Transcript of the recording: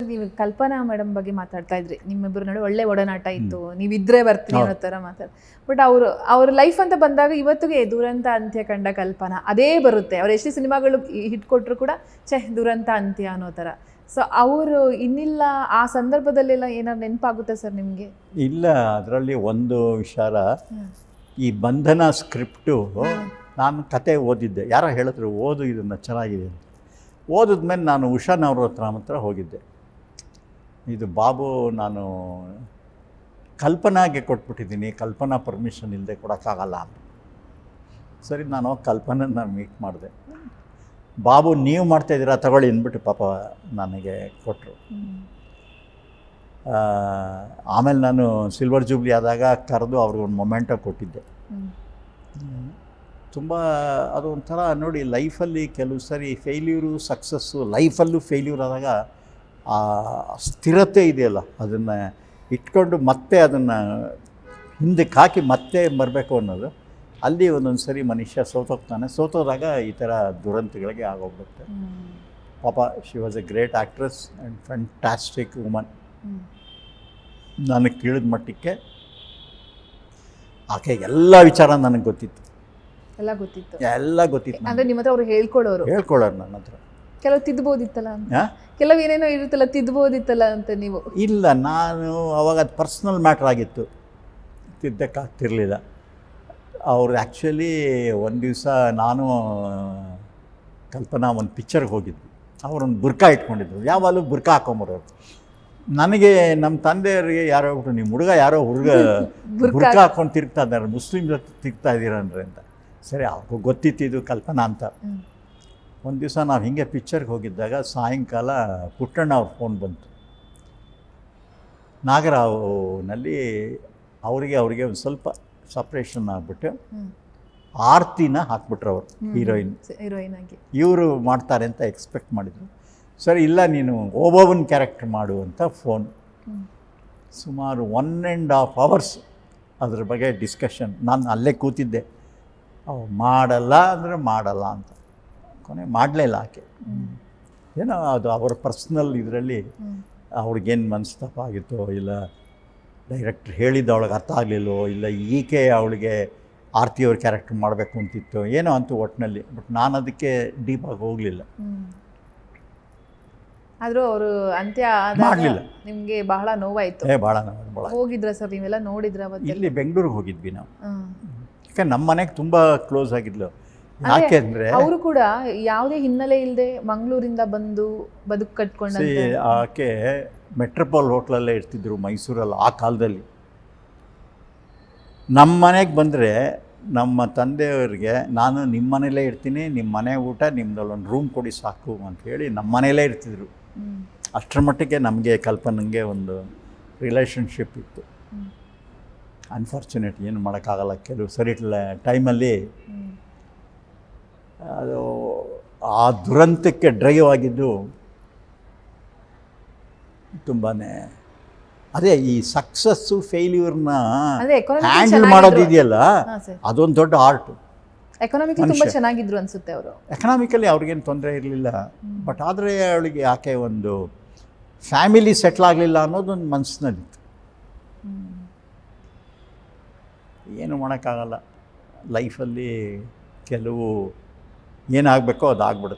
ನೀವು ಕಲ್ಪನಾ ಮೇಡಮ್ ಬಗ್ಗೆ ಮಾತಾಡ್ತಾ ಇದ್ರಿ, ನಿಮ್ಮಿಬ್ಬರ ನಡುವೆ ಒಳ್ಳೆ ಒಡನಾಟ ಇತ್ತು, ನೀವಿದ್ರೆ ಬರ್ತೀನಿ ಅನ್ನೋ ಥರ ಬಟ್ ಅವ್ರ ಲೈಫ್ ಅಂತ ಬಂದಾಗ ಇವತ್ತಿಗೆ ದುರಂತ ಅಂತ್ಯ ಕಂಡ ಕಲ್ಪನಾ ಅದೇ ಬರುತ್ತೆ. ಅವ್ರು ಎಷ್ಟೇ ಸಿನಿಮಾಗಳು ಹಿಟ್ ಕೊಟ್ಟರು ಕೂಡ ದುರಂತ ಅಂತ್ಯ ಅನ್ನೋ ಥರ. ಸೊ ಅವರು ಇನ್ನಿಲ್ಲ ಆ ಸಂದರ್ಭದಲ್ಲೆಲ್ಲ ಏನಾದ್ರು ನೆನಪಾಗುತ್ತೆ ಸರ್ ನಿಮಗೆ? ಇಲ್ಲ, ಅದರಲ್ಲಿ ಒಂದು ವಿಚಾರ, ಈ ಬಂಧನ ಸ್ಕ್ರಿಪ್ಟು ನಾನು ಕತೆ ಓದಿದ್ದೆ. ಯಾರೋ ಹೇಳಿದ್ರು ಓದು ಇದನ್ನು ಚೆನ್ನಾಗಿದೆ ಅಂತ. ಓದಿದ್ಮೇಲೆ ನಾನು ಉಷಾನವ್ರ ಹತ್ರ ಹೋಗಿದ್ದೆ. ಇದು ಬಾಬು ನಾನು ಕಲ್ಪನಾಗೆ ಕೊಟ್ಬಿಟ್ಟಿದ್ದೀನಿ, ಕಲ್ಪನಾ ಪರ್ಮಿಷನ್ ಇಲ್ಲದೆ ಕೊಡೋಕ್ಕಾಗಲ್ಲ ಅಂತ. ಸರಿ, ನಾನು ಕಲ್ಪನನ್ನ ಮೀಟ್ ಮಾಡಿದೆ. ಬಾಬು ನೀವು ಮಾಡ್ತಾಯಿದ್ದೀರಾ ತಗೊಳ್ಳಿ ಅಂದ್ಬಿಟ್ಟು ಪಾಪ ನನಗೆ ಕೊಟ್ಟರು. ಆಮೇಲೆ ನಾನು ಸಿಲ್ವರ್ ಜೂಬ್ಲಿ ಆದಾಗ ಕರೆದು ಅವ್ರಿಗೊಂದು ಮೊಮೆಂಟೋ ಕೊಟ್ಟಿದ್ದೆ. ತುಂಬ ಅದು ಒಂಥರ ನೋಡಿ, ಲೈಫಲ್ಲಿ ಕೆಲವು ಸರಿ ಫೇಲ್ಯೂರು ಸಕ್ಸಸ್ಸು, ಲೈಫಲ್ಲೂ ಫೇಲ್ಯೂರ್ ಆದಾಗ ಆ ಸ್ಥಿರತೆ ಇದೆಯಲ್ಲ, ಅದನ್ನು ಇಟ್ಕೊಂಡು ಮತ್ತೆ ಅದನ್ನು ಹಿಂದಕ್ಕೆ ಹಾಕಿ ಮತ್ತೆ ಬರಬೇಕು ಅನ್ನೋದು, ಅಲ್ಲಿ ಒಂದೊಂದು ಸರಿ ಮನುಷ್ಯ ಸೋತೋಗ್ತಾನೆ. ಸೋತೋದಾಗ ಈ ಥರ ದುರಂತಗಳಿಗೆ ಆಗೋಗ್ಬಿಡುತ್ತೆ. ಪಾಪ she was A great actress and fantastic woman. ನನಗೆ ತಿಳಿದ ಮಟ್ಟಕ್ಕೆ ಆಕೆ ಎಲ್ಲ ವಿಚಾರ ನನಗೆ ಗೊತ್ತಿತ್ತು. ಎಲ್ಲ ಗೊತ್ತಿತ್ತು ಅಂದರೆ ನಿಮ್ಮ ಹತ್ರ ಅವ್ರು ಹೇಳ್ಕೊಳ್ಳೋರು ನನ್ನ ಹತ್ರ. ಕೆಲವು ತಿದ್ಬೋದಿತ್ತಲ್ಲ ಅಂತ, ಕೆಲವು ಏನೇನೋ ಇರುತ್ತಲ್ಲ ತಿದ್ಬೋದಿತ್ತಲ್ಲ ಅಂತ ನೀವು? ಇಲ್ಲ, ನಾನು ಅವಾಗ ಅದು ಪರ್ಸ್ನಲ್ ಮ್ಯಾಟ್ರ್ ಆಗಿತ್ತು, ತಿದ್ದಕ್ಕಾಗ್ತಿರ್ಲಿಲ್ಲ. ಅವ್ರು ಆ್ಯಕ್ಚುಲಿ ಒಂದು ದಿವಸ ನಾನು ಕಲ್ಪನಾ ಒಂದು ಪಿಕ್ಚರ್ಗೆ ಹೋಗಿದ್ವಿ. ಅವರೊಂದು ಬುರ್ಕಾ ಇಟ್ಕೊಂಡಿದ್ರು, ಯಾವಾಗಲೂ ಬುರ್ಕಾ ಹಾಕೊಂಬರೋರು. ನನಗೆ ನಮ್ಮ ತಂದೆಯವರಿಗೆ ಯಾರೋ ಹೇಳ್ಬಿಟ್ಟು, ನಿಮ್ಮ ಹುಡುಗ ಯಾರೋ ಬುರ್ಕಾ ಹಾಕ್ಕೊಂಡು ತಿರುಗ್ತಾ ಇದ್ದಾರೆ, ಮುಸ್ಲಿಮ್ ಜೊತೆ ತಿರುಗ್ತಾ ಇದ್ದೀರನ್ರಿ ಅಂತ. ಸರಿ, ಅವ್ರಿಗೂ ಗೊತ್ತಿತ್ತು ಕಲ್ಪನಾ ಅಂತ. ಒಂದು ದಿವಸ ನಾವು ಹೀಗೆ ಪಿಕ್ಚರ್ಗೆ ಹೋಗಿದ್ದಾಗ ಸಾಯಂಕಾಲ ಪುಟ್ಟಣ್ಣ ಅವ್ರ ಫೋನ್ ಬಂತು. ನಾಗರಾವ್ನಲ್ಲಿ ಅವ್ರಿಗೆ ಒಂದು ಸ್ವಲ್ಪ ಸಪ್ರೇಷನ್ ಆಗಿಬಿಟ್ಟು ಆರ್ತಿನ ಹಾಕ್ಬಿಟ್ರು ಅವರು, ಹೀರೋಯಿನ್ ಆಗಿ. ಇವರು ಮಾಡ್ತಾರೆ ಅಂತ ಎಕ್ಸ್ಪೆಕ್ಟ್ ಮಾಡಿದರು. ಸರಿ, ಇಲ್ಲ ನೀನು ಒಬ್ಬೊಬ್ಬನ ಕ್ಯಾರೆಕ್ಟರ್ ಮಾಡು ಅಂತ ಫೋನ್. ಸುಮಾರು 1.5 hours ಅದ್ರ ಬಗ್ಗೆ ಡಿಸ್ಕಷನ್. ನಾನು ಅಲ್ಲೇ ಕೂತಿದ್ದೆ. ಮಾಡಲ್ಲ ಅಂದರೆ ಮಾಡಲ್ಲ ಅಂತ. ಕೊನೆ ಮಾಡಲೇ ಇಲ್ಲ ಆಕೆ. ಏನೋ ಅದು ಅವರ ಪರ್ಸ್ನಲ್ ಇದರಲ್ಲಿ ಅವ್ರಿಗೇನು ಮನಸ್ತಾಪ ಆಗಿತ್ತೋ, ಇಲ್ಲ ಡೈರೆಕ್ಟ್ರ್ ಹೇಳಿದ್ದು ಅವಳಿಗೆ ಅರ್ಥ ಆಗಲಿಲ್ಲೋ, ಇಲ್ಲ ಈಕೆ ಅವಳಿಗೆ ಆರ್ತಿಯವ್ರ ಕ್ಯಾರೆಕ್ಟರ್ ಮಾಡಬೇಕು ಅಂತಿತ್ತು, ಏನೋ ಅಂತೂ ಒಟ್ಟಿನಲ್ಲಿ. ಬಟ್ ನಾನು ಅದಕ್ಕೆ ಡೀಪಾಗಿ ಹೋಗಲಿಲ್ಲ. ಆದರೂ ಅವರು ಅಂತ್ಯ ಮಾಡಲಿಲ್ಲ. ನಿಮಗೆ ಬಹಳ ನೋವಾಯಿತು? ಭಾಳ ನೋವು. ಹೋಗಿದ್ರ ಸರ್ ನೀವೆಲ್ಲ ನೋಡಿದ್ರ? ಇಲ್ಲಿ ಬೆಂಗಳೂರಿಗೆ ಹೋಗಿದ್ವಿ ನಾವು. ಯಾಕೆ ನಮ್ಮ ಮನೆಗೆ ತುಂಬ ಕ್ಲೋಸ್ ಆಗಿದ್ಲು. ಯಾಕೆ ಅಂದರೆ ಅವರು ಕೂಡ ಯಾವುದೇ ಹಿನ್ನೆಲೆ ಇಲ್ಲದೆ ಮಂಗಳೂರಿಂದ ಬಂದು ಬದುಕು ಕಟ್ಕೊಂಡು, ಆಕೆ ಮೆಟ್ರೋಪಾಲ್ ಹೋಟ್ಲಲ್ಲೇ ಇರ್ತಿದ್ರು ಮೈಸೂರಲ್ಲಿ ಆ ಕಾಲದಲ್ಲಿ. ನಮ್ಮ ಮನೆಗೆ ಬಂದರೆ ನಮ್ಮ ತಂದೆಯವರಿಗೆ, ನಾನು ನಿಮ್ಮ ಮನೇಲೇ ಇರ್ತೀನಿ, ನಿಮ್ಮ ಮನೆ ಊಟ ನಿಮ್ಮದಲ್ಲೊಂದು ರೂಮ್ ಕೊಡಿ ಸಾಕು ಅಂಥೇಳಿ ನಮ್ಮ ಮನೇಲೇ ಇರ್ತಿದ್ರು. ಅಷ್ಟರ ಮಟ್ಟಿಗೆ ನಮಗೆ ಕಲ್ಪನೆಗೆ ಒಂದು ರಿಲೇಷನ್ಶಿಪ್ ಇತ್ತು. ಅನ್ಫಾರ್ಚುನೇಟ್, ಏನು ಮಾಡೋಕ್ಕಾಗಲ್ಲ. ಕೆಲವು ಸರಿ ಟೈಮಲ್ಲಿ ಅದು ಆ ದುರಂತಕ್ಕೆ ಡ್ರೈವ್ ಆಗಿದ್ದು ತುಂಬಾ. ಅದೇ ಈ ಸಕ್ಸಸ್ಸು ಫೇಲ್ಯೂರ್ನ ಹ್ಯಾಂಡಲ್ ಮಾಡೋದಿದೆಯಲ್ಲ, ಅದೊಂದು ದೊಡ್ಡ ಆರ್ಟ್. ಎಕನಾಮಿಕಲಿ ತುಂಬ ಚೆನ್ನಾಗಿದ್ರು ಅನಿಸುತ್ತೆ ಅವರು. ಎಕನಾಮಿಕಲಿ ಅವ್ರಿಗೇನು ತೊಂದರೆ ಇರಲಿಲ್ಲ. ಬಟ್ ಆದರೆ ಅವಳಿಗೆ ಯಾಕೆ ಒಂದು ಫ್ಯಾಮಿಲಿ ಸೆಟ್ಲ್ ಆಗಲಿಲ್ಲ ಅನ್ನೋದೊಂದು ಮನಸ್ಸಿನಲ್ಲಿತ್ತು. ಏನು ಮಾಡೋಕ್ಕಾಗಲ್ಲ. ಲೈಫಲ್ಲಿ ಕೆಲವು ಏನಾಗಬೇಕೋ ಅದು ಆಗ್ಬಿಡುತ್ತೆ.